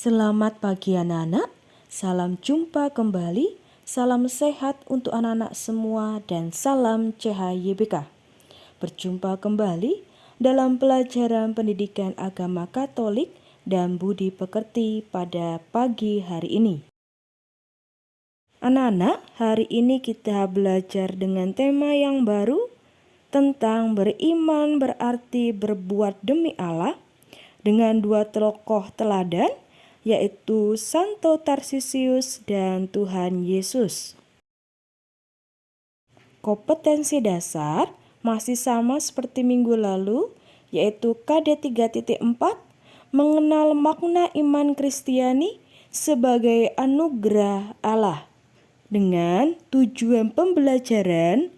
Selamat pagi anak-anak, salam jumpa kembali, salam sehat untuk anak-anak semua dan salam CHYBK. Berjumpa kembali dalam pelajaran pendidikan agama Katolik dan budi pekerti pada pagi hari ini. Anak-anak, hari ini kita belajar dengan tema yang baru tentang beriman berarti berbuat demi Allah dengan dua tokoh teladan, yaitu Santo Tarsisius dan Tuhan Yesus. Kompetensi dasar masih sama seperti minggu lalu, yaitu KD 3.4, mengenal makna iman Kristiani sebagai anugerah Allah. Dengan tujuan pembelajaran,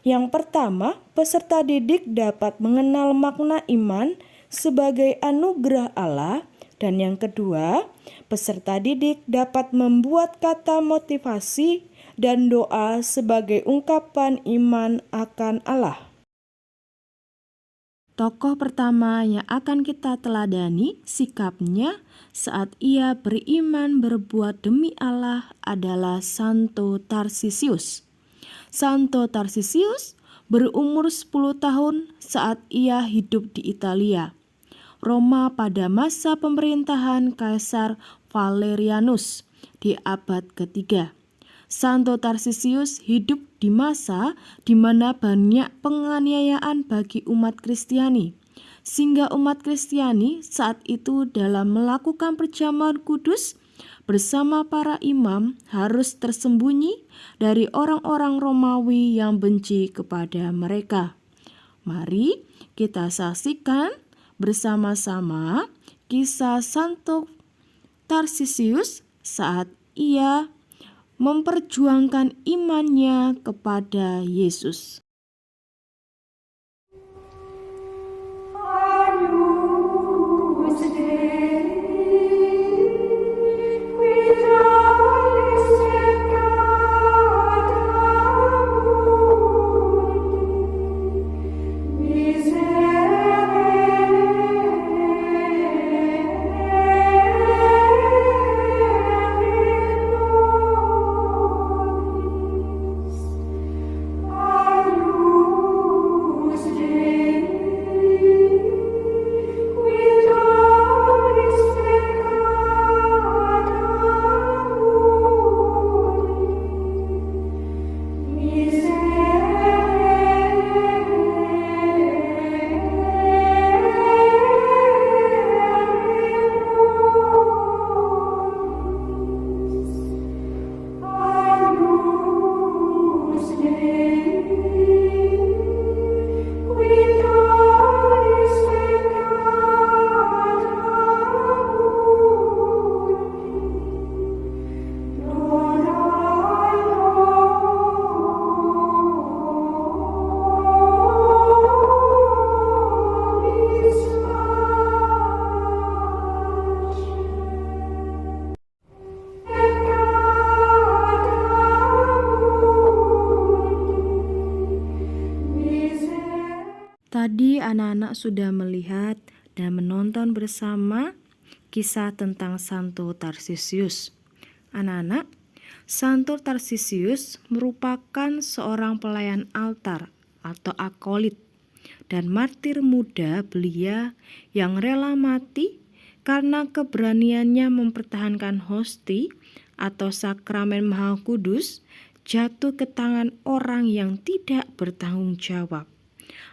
yang pertama, peserta didik dapat mengenal makna iman sebagai anugerah Allah. Dan yang kedua, peserta didik dapat membuat kata motivasi dan doa sebagai ungkapan iman akan Allah. Tokoh pertama yang akan kita teladani sikapnya saat ia beriman berbuat demi Allah adalah Santo Tarsisius. Santo Tarsisius berumur 10 tahun saat ia hidup di Italia, Roma pada masa pemerintahan Kaisar Valerianus di abad ketiga. Santo Tarsisius hidup di masa di mana banyak penganiayaan bagi umat Kristiani, sehingga umat Kristiani saat itu dalam melakukan perjamuan kudus bersama para imam harus tersembunyi dari orang-orang Romawi yang benci kepada mereka. Mari kita saksikan bersama-sama kisah Santo Tarsisius saat ia memperjuangkan imannya kepada Yesus. Tadi anak-anak sudah melihat dan menonton bersama kisah tentang Santo Tarsisius. Anak-anak, Santo Tarsisius merupakan seorang pelayan altar atau akolit dan martir muda belia yang rela mati karena keberaniannya mempertahankan hosti atau sakramen Maha Kudus jatuh ke tangan orang yang tidak bertanggung jawab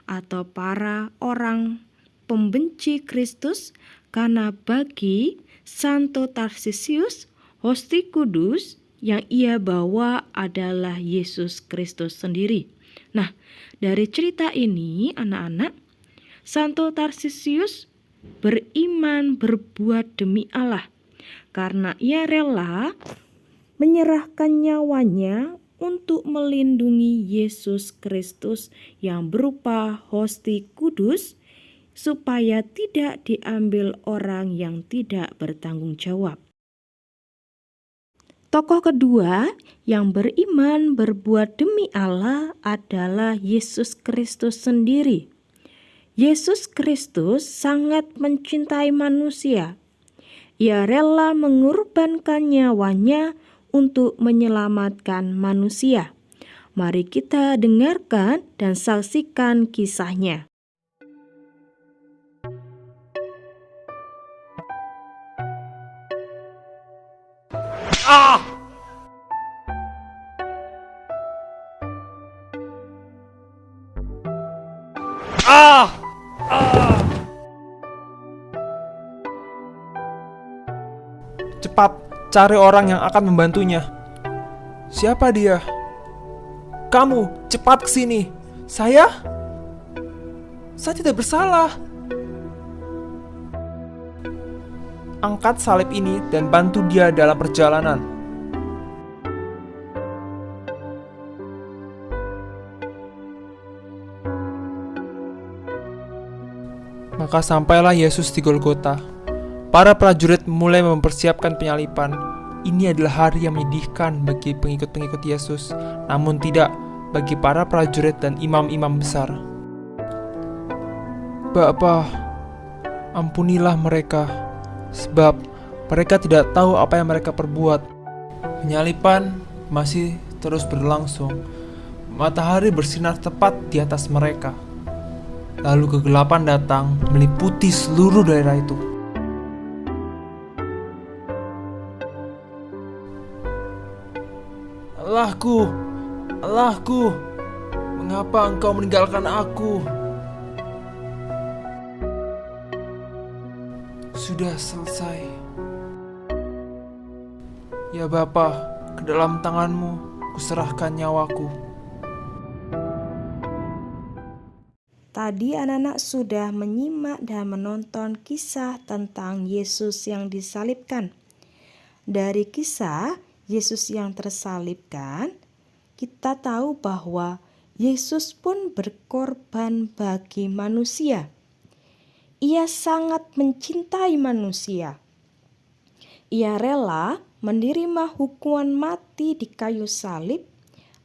atau para orang pembenci Kristus, karena bagi Santo Tarsisius hosti kudus yang ia bawa adalah Yesus Kristus sendiri. Nah, dari cerita ini anak-anak, Santo Tarsisius beriman berbuat demi Allah karena ia rela menyerahkan nyawanya untuk melindungi Yesus Kristus yang berupa hosti kudus supaya tidak diambil orang yang tidak bertanggung jawab. Tokoh kedua yang beriman berbuat demi Allah adalah Yesus Kristus sendiri. Yesus Kristus sangat mencintai manusia. Ia rela mengorbankan nyawanya untuk menyelamatkan manusia. Mari kita dengarkan dan saksikan kisahnya. Cepat, cari orang yang akan membantunya. Siapa dia? Kamu, cepat ke sini. Saya tidak bersalah. Angkat salib ini dan bantu dia dalam perjalanan. Maka sampailah Yesus di Golgota. Para prajurit mulai mempersiapkan penyalipan. Ini adalah hari yang menyedihkan bagi pengikut-pengikut Yesus, namun tidak bagi para prajurit dan imam-imam besar. Bapa, ampunilah mereka, sebab mereka tidak tahu apa yang mereka perbuat. Penyalipan masih terus berlangsung. Matahari bersinar tepat di atas mereka. Lalu kegelapan datang meliputi seluruh daerah itu. Allahku, Allahku, mengapa engkau meninggalkan aku? Sudah selesai. Ya Bapa, ke dalam tangan-Mu kuserahkan nyawaku. Tadi anak-anak sudah menyimak dan menonton kisah tentang Yesus yang disalibkan. Dari kisah Yesus yang tersalibkan, kita tahu bahwa Yesus pun berkorban bagi manusia. Ia sangat mencintai manusia. Ia rela menerima hukuman mati di kayu salib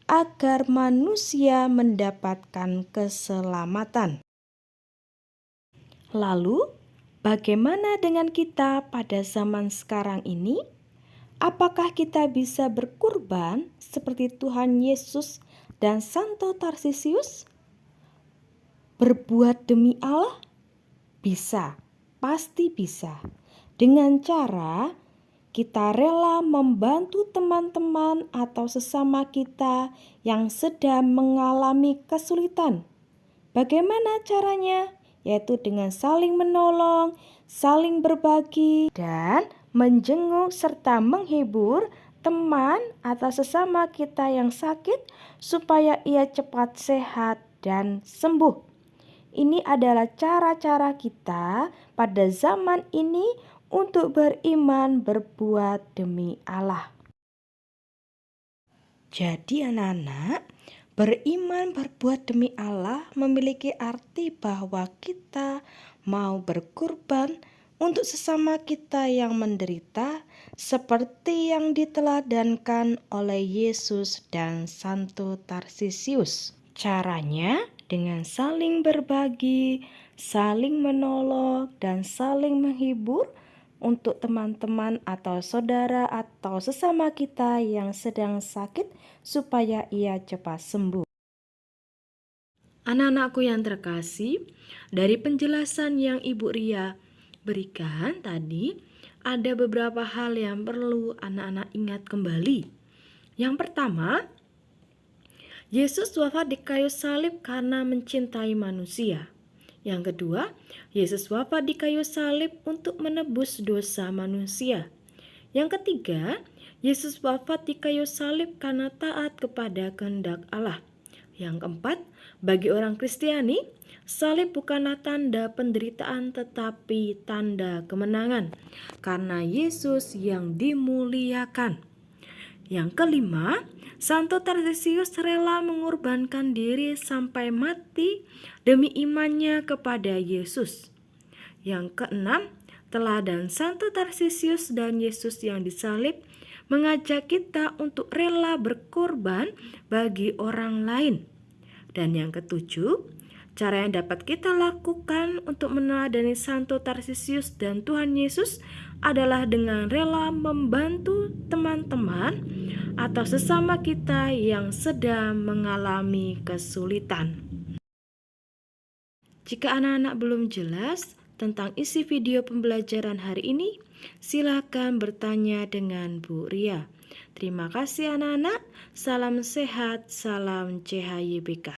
agar manusia mendapatkan keselamatan. Lalu, bagaimana dengan kita pada zaman sekarang ini? Apakah kita bisa berkurban seperti Tuhan Yesus dan Santo Tarsisius? Berbuat demi Allah? Bisa, pasti bisa. Dengan cara kita rela membantu teman-teman atau sesama kita yang sedang mengalami kesulitan. Bagaimana caranya? Yaitu dengan saling menolong, saling berbagi, dan menjenguk serta menghibur teman atau sesama kita yang sakit supaya ia cepat sehat dan sembuh. Ini adalah cara-cara kita pada zaman ini untuk beriman berbuat demi Allah. Jadi anak-anak, beriman berbuat demi Allah memiliki arti bahwa kita mau berkorban untuk sesama kita yang menderita seperti yang diteladankan oleh Yesus dan Santo Tarsisius. Caranya dengan saling berbagi, saling menolong, dan saling menghibur untuk teman-teman atau saudara atau sesama kita yang sedang sakit supaya ia cepat sembuh. Anak-anakku yang terkasih, dari penjelasan yang Ibu Ria berikan tadi, ada beberapa hal yang perlu anak-anak ingat kembali. Yang pertama, Yesus wafat di kayu salib karena mencintai manusia. Yang kedua, Yesus wafat di kayu salib untuk menebus dosa manusia. Yang ketiga, Yesus wafat di kayu salib karena taat kepada kehendak Allah. Yang keempat, bagi orang Kristiani, salib bukanlah tanda penderitaan tetapi tanda kemenangan, karena Yesus yang dimuliakan. Yang kelima, Santo Tarsisius rela mengorbankan diri sampai mati demi imannya kepada Yesus. Yang keenam, teladan Santo Tarsisius dan Yesus yang disalib mengajak kita untuk rela berkorban bagi orang lain. Dan yang ketujuh, Cara yang dapat kita lakukan untuk meneladani Santo Tarsisius dan Tuhan Yesus adalah dengan rela membantu teman-teman atau sesama kita yang sedang mengalami kesulitan. Jika anak-anak belum jelas tentang isi video pembelajaran hari ini, silakan bertanya dengan Bu Ria. Terima kasih anak-anak, salam sehat, salam CHYBK.